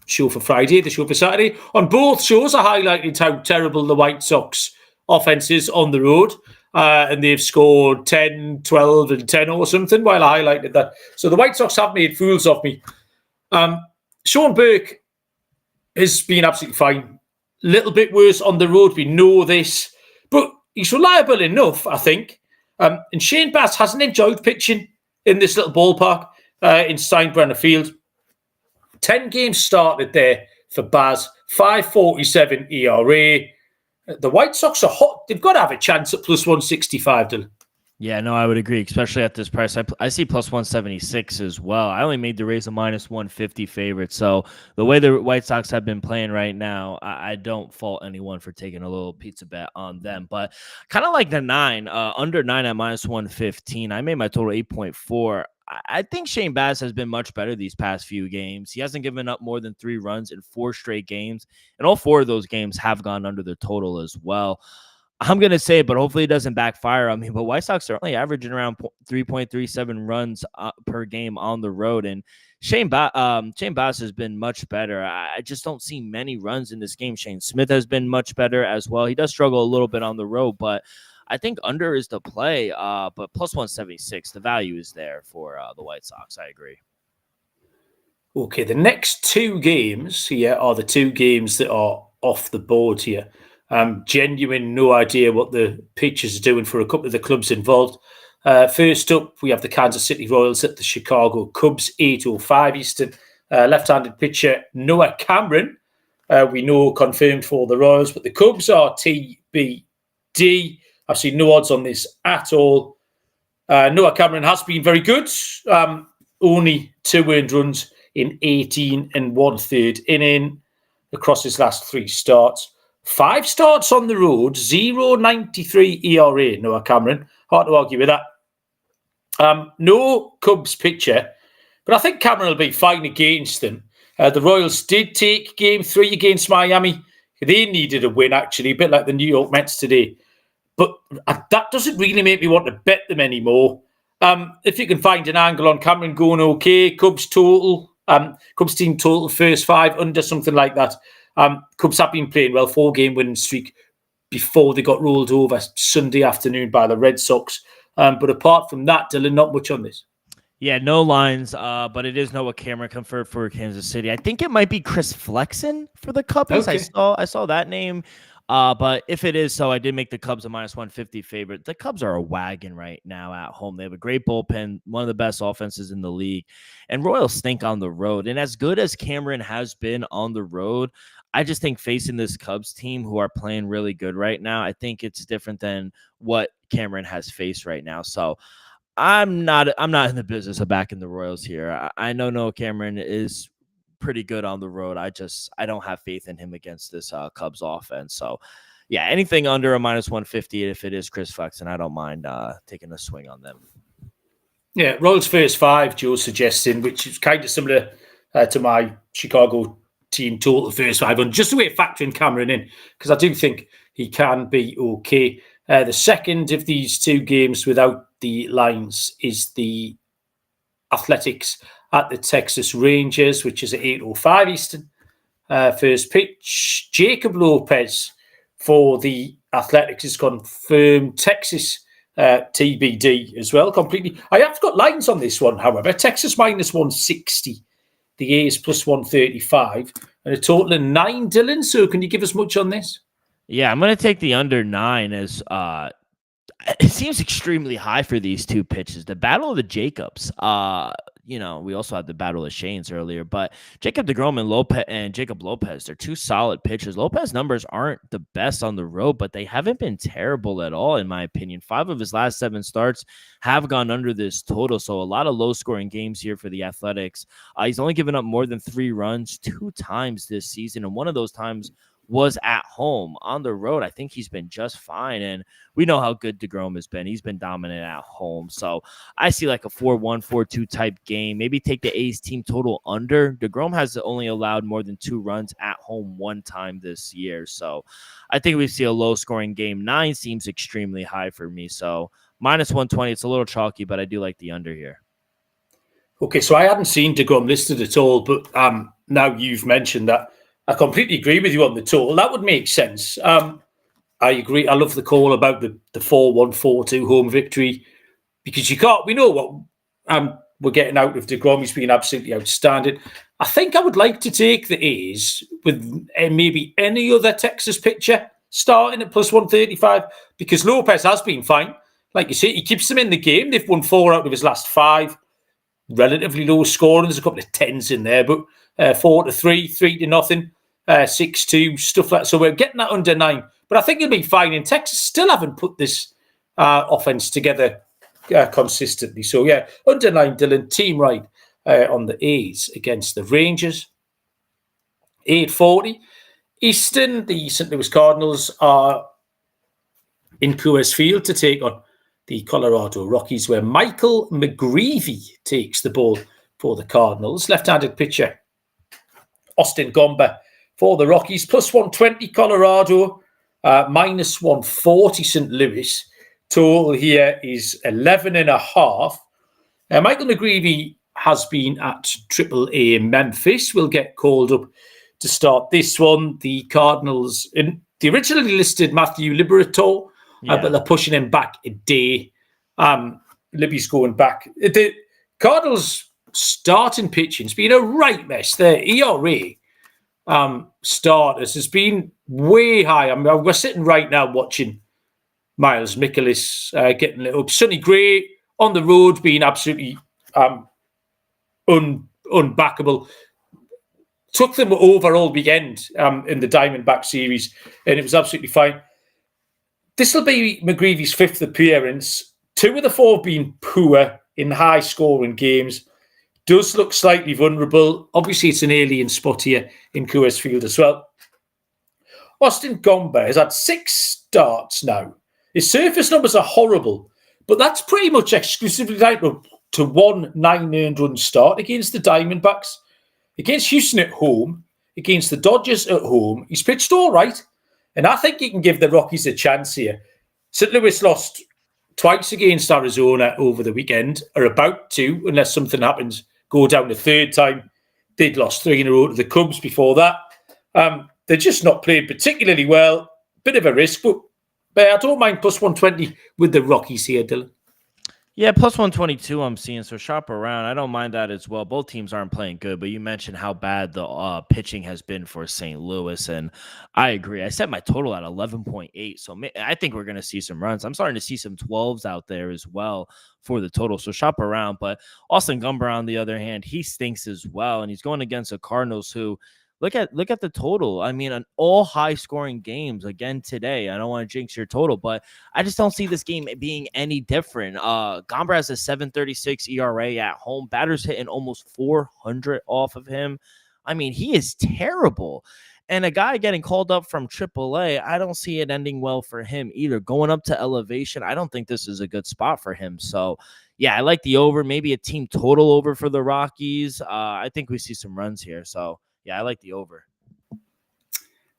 show for Friday, the show for Saturday. On both shows, I highlighted how terrible the White Sox offense is on the road. And they've scored 10, 12 and 10 or something while I highlighted that. So the White Sox have made fools of me. Sean Burke has been absolutely fine. A little bit worse on the road. We know this. But he's reliable enough, I think. And Shane Baz hasn't enjoyed pitching in this little ballpark. in Steinbrenner Field. 10 games started there for Baz, 5.47 ERA. The White Sox are hot. They've got to have a chance at plus 165, Dylan. Yeah, no, I would agree, especially at this price. I see plus 176 as well. I only made the Rays a minus 150 favorite. So the way the White Sox have been playing right now, I don't fault anyone for taking a little pizza bet on them. But kind of like the 9, under 9 at minus 115. I made my total 8.4. I think Shane Baz has been much better these past few games. He hasn't given up more than 3 runs in 4 straight games, and all 4 of those games have gone under the total as well. I'm going to say it, but hopefully it doesn't backfire on me. But White Sox are only averaging around 3.37 runs per game on the road. And Shane Baz has been much better. I just don't see many runs in this game. Shane Smith has been much better as well. He does struggle a little bit on the road, but I think under is the play. But plus 176, the value is there for the White Sox. I agree. Okay, the next 2 games here are the 2 games that are off the board here. Genuine, no idea what the pitchers are doing for a couple of the clubs involved. First up, we have the Kansas City Royals at the Chicago Cubs, 8:05 Eastern. Left-handed pitcher Noah Cameron, we know confirmed for the Royals, but the Cubs are TBD. I've seen no odds on this at all. Noah Cameron has been very good. Only 2 earned runs in 18 1/3 inning across his last 3 starts. 5 starts on the road, 0.93 ERA, Noah Cameron. Hard to argue with that. No Cubs pitcher, but I think Cameron will be fine against them. The Royals did take game 3 against Miami. They needed a win, actually, a bit like the New York Mets today. But that doesn't really make me want to bet them anymore. If you can find an angle on Cameron going okay, Cubs team total first 5 under, something like that. Cubs have been playing well, 4-game winning streak before they got rolled over Sunday afternoon by the Red Sox. But apart from that, Dylan, not much on this. Yeah, no lines, but it is Noah Cameron confirmed for Kansas City. I think it might be Chris Flexen for the Cubs. Okay. I saw that name. But if it is so, I did make the Cubs a minus 150 favorite. The Cubs are a wagon right now at home. They have a great bullpen, one of the best offenses in the league, and Royals stink on the road. And as good as Cameron has been on the road, I just think facing this Cubs team who are playing really good right now, I think it's different than what Cameron has faced right now. So I'm not in the business of backing the Royals here. I know Noah Cameron is pretty good on the road. I don't have faith in him against this Cubs offense. So yeah, anything under a minus 150, if it is Chris Flexen, I don't mind taking a swing on them. Yeah, Royals first 5, Joe's suggesting, which is kind of similar to my Chicago team total first 5. And just the way of factoring Cameron in, because I do think he can be okay. The second of these 2 games without the lines is the Athletics at the Texas Rangers, which is at 8:05 Eastern. First pitch, Jacob Lopez for the Athletics is confirmed. Texas TBD as well, completely. I have got lines on this one, however. Texas minus 160. The A's plus 135. And a total of 9, Dylan. So can you give us much on this? Yeah, I'm going to take the under 9 as it seems extremely high for these 2 pitches. The Battle of the Jacobs. We also had the Battle of Shanes earlier, but Jacob deGrom and Jacob Lopez, they're 2 solid pitchers. Lopez numbers aren't the best on the road, but they haven't been terrible at all, in my opinion. 5 of his last 7 starts have gone under this total, so a lot of low-scoring games here for the Athletics. He's only given up more than 3 runs 2 times this season, and one of those times was at home. On the road, I think he's been just fine, and we know how good deGrom has been. He's been dominant at home, so I see like a 4-1, 4-2 type game. Maybe take the A's team total under. deGrom has only allowed more than 2 runs at home 1 time this year, so I think we see a low-scoring game. 9 seems extremely high for me, so minus 120, it's a little chalky, but I do like the under here. Okay, so I hadn't seen deGrom listed at all, but now you've mentioned that, I completely agree with you on the total. That would make sense. I agree. I love the call about the 4-1, 4-2 home victory, because we know what we're getting out of deGrom. He's been absolutely outstanding. I think I would like to take the A's with maybe any other Texas pitcher starting at plus 135, because Lopez has been fine. Like you say, he keeps them in the game. They've won 4 out of his last 5. relatively low scoring. There's a couple of tens in there, but 4-3, 3-0, 6-2, stuff like that. So we're getting that under 9. But I think it'll be fine. And Texas still haven't put this offense together consistently. So, yeah, under 9, Dylan. Team right on the A's against the Rangers. 8:40. Eastern, the St. Louis Cardinals are in Coors Field to take on the Colorado Rockies, where Michael McGreevy takes the ball for the Cardinals. Left-handed pitcher Austin Gomber for the Rockies. Plus 120 Colorado, minus 140 St. Louis. Total here is 11.5. Michael McGreevy has been at AAA Memphis. Will get called up to start this one. The Cardinals, they originally listed Matthew Liberatore, but they're pushing him back a day. Libby's going back. The Cardinals starting pitching has been a right mess. Their ERA starters has been way high. I mean, we're sitting right now watching Miles Mikolas getting lit up. Sonny Gray on the road being absolutely unbackable. Took them over all weekend in the Diamondback series, and it was absolutely fine. This will be McGreevy's 5th appearance. 2 of the 4 have been poor in high-scoring games. Does look slightly vulnerable. Obviously, it's an alien spot here in Coors Field as well. Austin Gomber has had 6 starts now. His surface numbers are horrible, but that's pretty much exclusively tied to 1 9 earned run start against the Diamondbacks. Against Houston at home, against the Dodgers at home, he's pitched all right. And I think he can give the Rockies a chance here. St. Louis lost twice against Arizona over the weekend, or about to, unless something happens, go down the third time. They'd lost 3 in a row to the Cubs before that. They're just not played particularly well. Bit of a risk, but I don't mind plus 120 with the Rockies here, Dylan. Yeah, plus 122 I'm seeing, so shop around. I don't mind that as well. Both teams aren't playing good, but you mentioned how bad the pitching has been for St. Louis, and I agree. I set my total at 11.8, so I think we're going to see some runs. I'm starting to see some 12s out there as well for the total, so shop around. But Austin Gomber, on the other hand, he stinks as well, and he's going against the Cardinals who – Look at the total. I mean, an all high-scoring games again today. I don't want to jinx your total, but I just don't see this game being any different. Gomber has a 7.36 ERA at home. Batters hitting almost 400 off of him. I mean, he is terrible. And a guy getting called up from AAA, I don't see it ending well for him either. Going up to elevation, I don't think this is a good spot for him. So, yeah, I like the over. Maybe a team total over for the Rockies. I think we see some runs here. So, yeah, I like the over.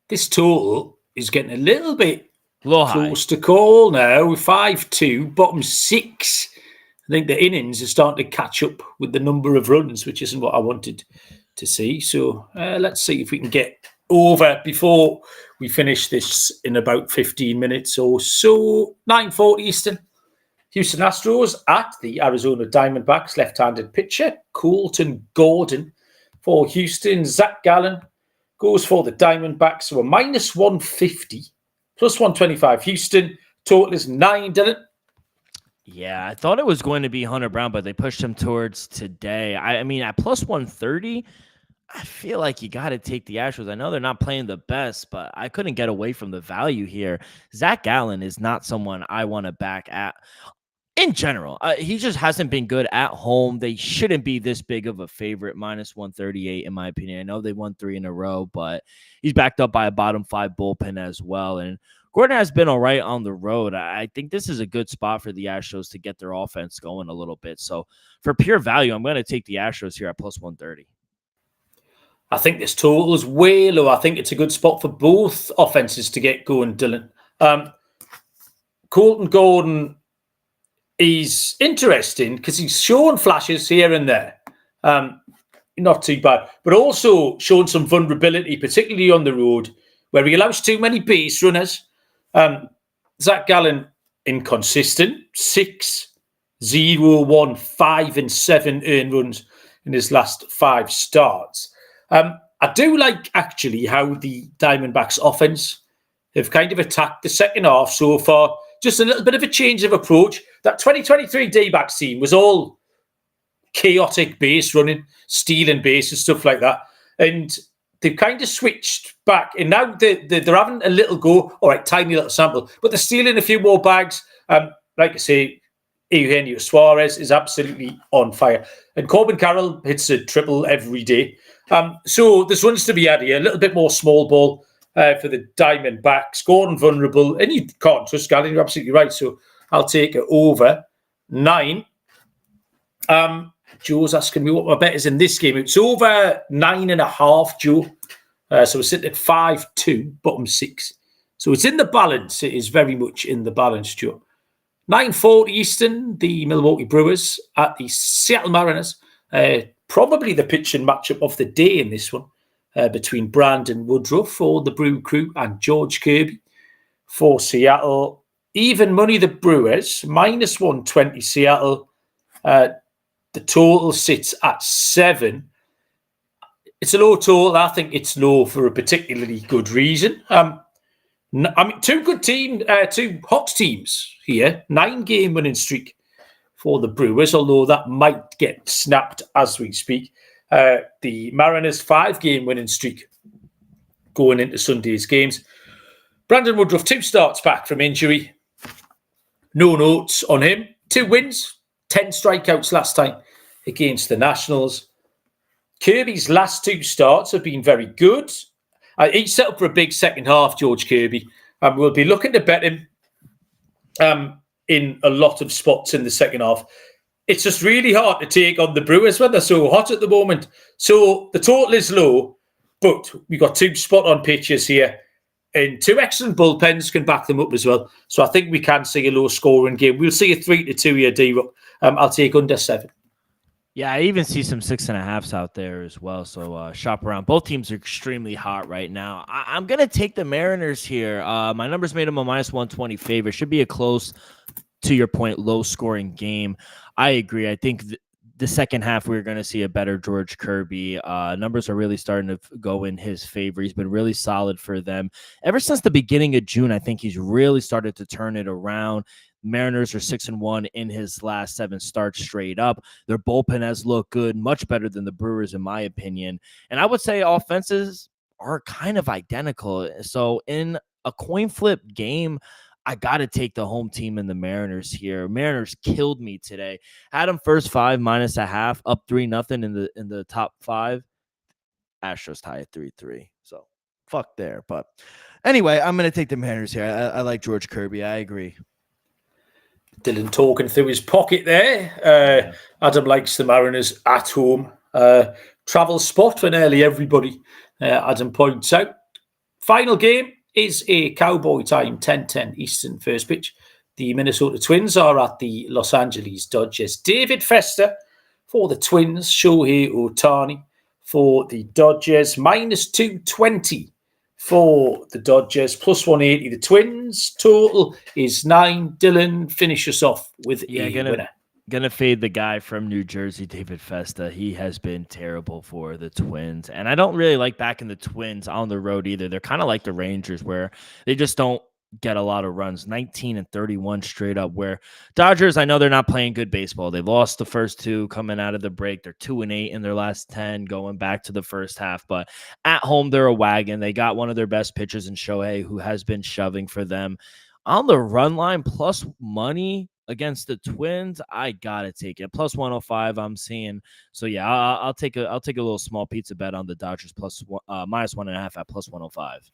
This total is getting a little bit close high to call now. 5-2, bottom 6. I think the innings are starting to catch up with the number of runs, which isn't what I wanted to see. So let's see if we can get over before we finish this in about 15 minutes or so. 9:40 Eastern. Houston Astros at the Arizona Diamondbacks. Left-handed pitcher Colton Gordon for Houston. Zach Gallen goes for the Diamondbacks. So a minus 150, plus 125 Houston. Total is 9, Dylan. Yeah, I thought it was going to be Hunter Brown, but they pushed him towards today. I mean, at plus 130, I feel like you got to take the Astros. I know they're not playing the best, but I couldn't get away from the value here. Zach Gallen is not someone I want to back at. In general, he just hasn't been good at home. They shouldn't be this big of a favorite, minus 138, in my opinion. I know they won 3 in a row, but he's backed up by a bottom 5 bullpen as well. And Gordon has been all right on the road. I think this is a good spot for the Astros to get their offense going a little bit. So for pure value, I'm going to take the Astros here at plus 130. I think this total is way low. I think it's a good spot for both offenses to get going, Dylan. Colton Gordon is interesting because he's shown flashes here and there. Not too bad, but also shown some vulnerability, particularly on the road, where he allows too many base runners. Zach Gallen, inconsistent. 6, 0, 1, 5, and 7 earned runs in his last 5 starts. I do like, actually, how the Diamondbacks offense have kind of attacked the second half so far. Just a little bit of a change of approach. That 2023 D-backs team was all chaotic base running, stealing bases, stuff like that. And they've kind of switched back. And now they're having a little go. All right, tiny little sample. But they're stealing a few more bags. Like I say, Eugenio Suarez is absolutely on fire. And Corbin Carroll hits a triple every day. So there's runs to be had here. A little bit more small ball for the Diamondbacks. Gordon vulnerable. And you can't trust Gallon. You're absolutely right. So I'll take it over 9. Joe's asking me what my bet is in this game. It's over 9.5, Joe. So we're sitting at 5-2, bottom 6. So it's in the balance. It is very much in the balance, Joe. 9:40 Eastern, the Milwaukee Brewers at the Seattle Mariners. Probably the pitching matchup of the day in this one between Brandon Woodruff for the Brew Crew and George Kirby for Seattle. Even money, the Brewers, -120 Seattle. The total sits at 7. It's a low total. I think it's low for a particularly good reason. Two hot teams here. 9-game winning streak for the Brewers, although that might get snapped as we speak. The Mariners' 5-game winning streak going into Sunday's games. Brandon Woodruff, 2 starts back from injury. No notes on him. 2 wins, 10 strikeouts last time against the Nationals. Kirby's last 2 starts have been very good. He's set up for a big second half, George Kirby. We'll be looking to bet him in a lot of spots in the second half. It's just really hard to take on the Brewers when they're so hot at the moment. So the total is low, but we've got 2 spot-on pitchers here. And 2 excellent bullpens can back them up as well. So I think we can see a low-scoring game. We'll see a 3-2 here, D-Rock. I'll take under 7. Yeah, I even see some 6.5s out there as well. So shop around. Both teams are extremely hot right now. I'm going to take the Mariners here. My numbers made them a -120 favorite. Should be a close, to your point, low-scoring game. I agree. I think the second half we're going to see a better George Kirby. Numbers are really starting to go in his favor. He's been really solid for them. Ever since the beginning of June, I think he's really started to turn it around. Mariners are 6-1 in his last 7 starts straight up. Their bullpen has looked good, much better than the Brewers, in my opinion. And I would say offenses are kind of identical. So in a coin flip game, I got to take the home team and the Mariners here. Mariners killed me today. Had them first 5 -0.5, up 3-0 in the top 5. Astros tie at 3-3. So fuck there. But anyway, I'm going to take the Mariners here. I like George Kirby. I agree. Dylan talking through his pocket there. Adam likes the Mariners at home. Travel spot for nearly everybody, Adam points out. Final game is a Cowboy time, 10:10 Eastern first pitch. The Minnesota Twins are at the Los Angeles Dodgers. David Fester for the Twins. Shohei Ohtani for the Dodgers. -220 for the Dodgers. +180 the Twins. Total is 9. Dylan, finish us off with a winner. Gonna fade the guy from New Jersey, David Festa. He has been terrible for the Twins. And I don't really like backing the Twins on the road either. They're kind of like the Rangers where they just don't get a lot of runs. 19-31 straight up, where Dodgers, I know they're not playing good baseball. They lost the first 2 coming out of the break. They're 2-8 in their last 10 going back to the first half. But at home, they're a wagon. They got one of their best pitchers in Shohei, who has been shoving for them. On the run line, plus money against the Twins, I gotta take it. +105, I'm seeing. So yeah, I'll take a little small pizza bet on the Dodgers -1.5 at +105.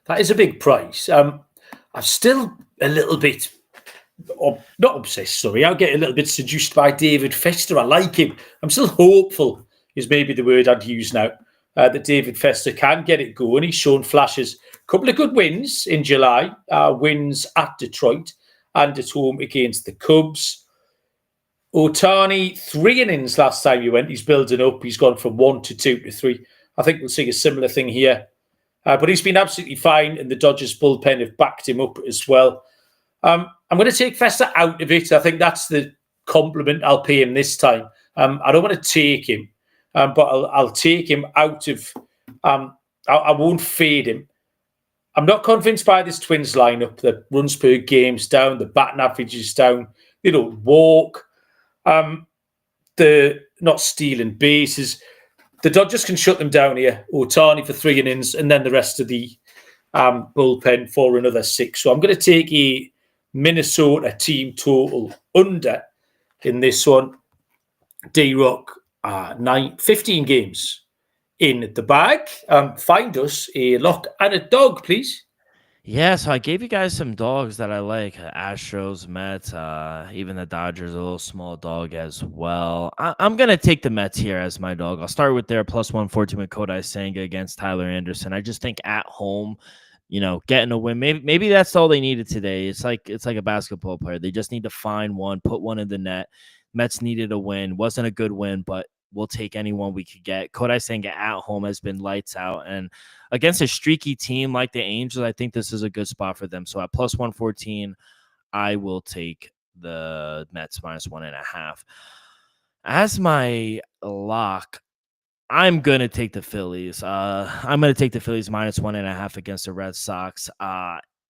That is a big price. I'm still a little bit, not obsessed, sorry. I'll get a little bit seduced by David Fester. I like him. I'm still hopeful, is maybe the word I'd use now, that David Fester can get it going. He's shown flashes. A couple of good wins in July. Wins at Detroit and at home against the Cubs. Ohtani, 3 innings last time he went. He's building up. He's gone from 1 to 2 to 3. I think we'll see a similar thing here. But he's been absolutely fine, and the Dodgers bullpen have backed him up as well. I'm going to take Fester out of it. I think that's the compliment I'll pay him this time. I don't want to take him, but I'll take him out of... I won't fade him. I'm not convinced by this Twins lineup. The runs per game's down, the batting average is down. They don't walk. The they're not stealing bases. The Dodgers can shut them down here. Ohtani for 3 innings, and then the rest of the bullpen for another 6. So I'm going to take a Minnesota team total under in this one. D-Rock, 15 games in the bag. Find us a lock and a dog, please. Yeah, so I gave you guys some dogs that I like. Astros, Mets, even the Dodgers, a little small dog as well. I'm going to take the Mets here as my dog. I'll start with their plus 114 with Kodai Senga against Tyler Anderson. I just think at home, getting a win, maybe that's all they needed today. It's like a basketball player. They just need to find one, put one in the net. Mets needed a win. Wasn't a good win, but we'll take anyone we could get. Kodai Senga at home has been lights out, and against a streaky team like the Angels, I think this is a good spot for them. So at plus 114, I will take the Mets minus 1.5. As my lock, I'm going to take the Phillies. I'm going to take the Phillies minus 1.5 against the Red Sox.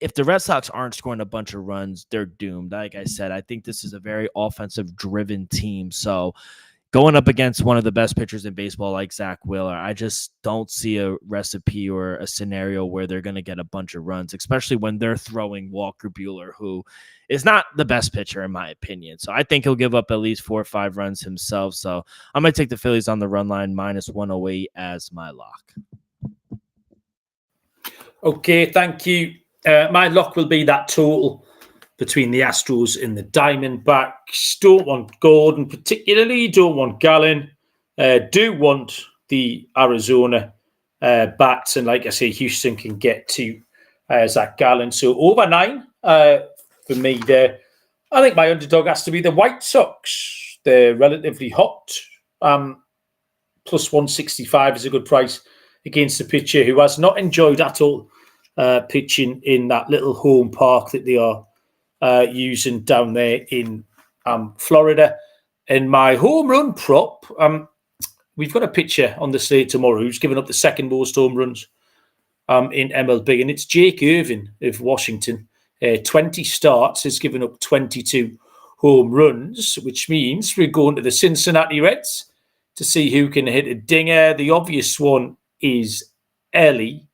If the Red Sox aren't scoring a bunch of runs, they're doomed. Like I said, I think this is a very offensive-driven team. So going up against one of the best pitchers in baseball like Zach Wheeler, I just don't see a recipe or a scenario where they're going to get a bunch of runs, especially when they're throwing Walker Buehler, who is not the best pitcher in my opinion. So I think he'll give up at least 4 or 5 runs himself. So I'm going to take the Phillies on the run line minus 108 as my lock. Okay, thank you. My lock will be that total between the Astros and the Diamondbacks. Don't want Gordon particularly, don't want Gallen. Do want the Arizona bats. And like I say, Houston can get to Zach Gallen. So over 9 for me there. I think my underdog has to be the White Sox. They're relatively hot. Plus 165 is a good price against a pitcher who has not enjoyed at all pitching in that little home park that they are using down there in Florida. And my home run prop, we've got a pitcher on the slate tomorrow who's given up the second most home runs in MLB, and it's Jake Irvin of Washington. 20 starts, has given up 22 home runs, which means we're going to the Cincinnati Reds to see who can hit a dinger. The obvious one is Ellie.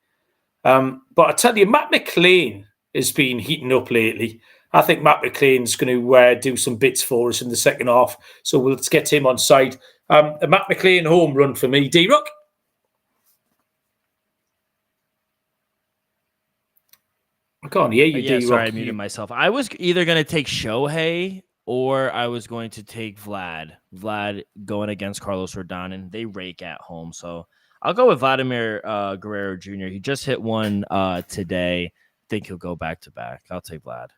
But I tell you, Matt McLean has been heating up lately. I think Matt McLean's going to do some bits for us in the second half. So let's get him on side. A Matt McLean home run for me. D-Rock? I can't hear you, D-Rock. Sorry, I muted myself. I was either going to take Shohei or I was going to take Vlad. Vlad going against Carlos Rodon, and they rake at home. So I'll go with Vladimir Guerrero Jr. He just hit one today. I think he'll go back-to-back. I'll take Vlad.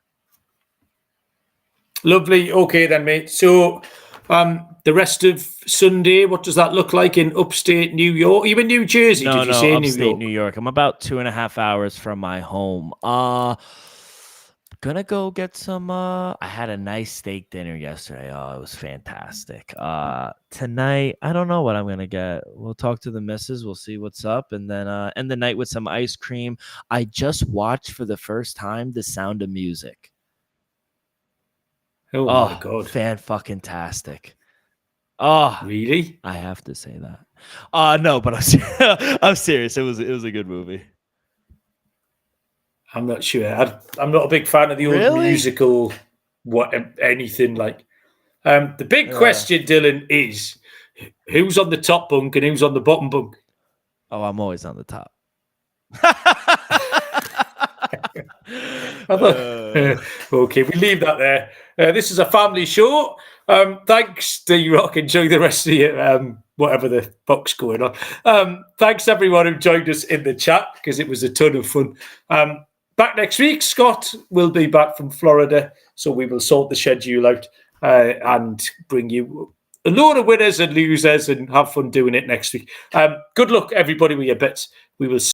Lovely. Okay then, mate. So the rest of Sunday, what does that look like in upstate New York? Even New Jersey, No, did you say upstate New York. I'm about 2.5 hours from my home. Gonna go get some I had a nice steak dinner yesterday. Oh, it was fantastic. Tonight, I don't know what I'm gonna get. We'll talk to the missus, we'll see what's up, and then end the night with some ice cream. I just watched for the first time The Sound of Music. Oh my God. Fan-fucking-tastic. Oh, really? I have to say that. No, but I'm serious. It was a good movie. I'm not sure. I'm not a big fan of the old musical, anything like. The big question, Dylan, is who's on the top bunk and who's on the bottom bunk? Oh, I'm always on the top. Okay, we leave that there. This is a family show. Thanks, D-Rock. Enjoy the rest of your whatever the fuck's going on. Thanks everyone who joined us in the chat because it was a ton of fun. Back next week, Scott will be back from Florida, so we will sort the schedule out and bring you a load of winners and losers and have fun doing it next week. Good luck, everybody, with your bets. We will see